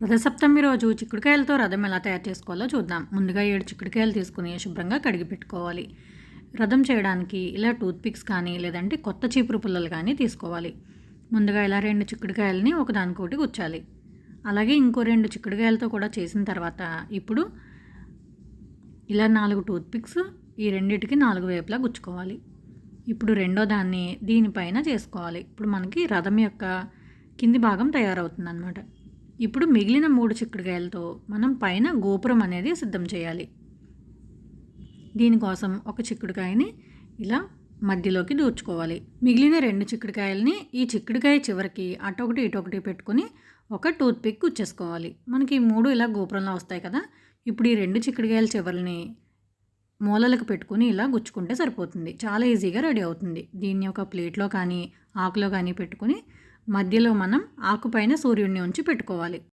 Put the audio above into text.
రథసప్తమి రోజు చిక్కుడుకాయలతో రథం ఎలా తయారు చేసుకోవాలో చూద్దాం. ముందుగా 7 చిక్కుడుకాయలు తీసుకుని శుభ్రంగా కడిగి పెట్టుకోవాలి. రథం చేయడానికి ఇలా టూత్ పిక్స్ కానీ లేదంటే కొత్త చీపురు పుల్లలు కానీ తీసుకోవాలి. ముందుగా ఇలా 2 చిక్కుడుకాయలని ఒకదానికొకటి గుచ్చాలి. అలాగే ఇంకో 2 చిక్కుడుకాయలతో కూడా చేసిన తర్వాత ఇప్పుడు ఇలా 4 టూత్ పిక్స్ ఈ రెండిటికి 4 వైపులా గుచ్చుకోవాలి. ఇప్పుడు రెండో దాన్ని దీనిపైన చేసుకోవాలి. ఇప్పుడు మనకి రథం యొక్క కింది భాగం తయారవుతుందన్నమాట. ఇప్పుడు మిగిలిన 3 చిక్కుడుకాయలతో మనం పైన గోపురం అనేది సిద్ధం చేయాలి. దీనికోసం ఒక చిక్కుడుకాయని ఇలా మధ్యలోకి దూర్చుకోవాలి. మిగిలిన 2 చిక్కుడుకాయలని ఈ చిక్కుడుకాయ చివరికి అటొకటి ఇటొకటి పెట్టుకొని ఒక టూత్ పిక్ గుచ్చేసుకోవాలి. మనకి 3 ఇలా గోపురంలో వస్తాయి కదా. ఇప్పుడు ఈ 2 చిక్కుడుకాయల చివరిని మూలలకు పెట్టుకుని ఇలా గుచ్చుకుంటే సరిపోతుంది. చాలా ఈజీగా రెడీ అవుతుంది. దీన్ని ఒక ప్లేట్లో కానీ ఆకులో కానీ పెట్టుకుని మధ్యలో మనం ఆకుపైన సూర్యుడిని ఉంచి పెట్టుకోవాలి.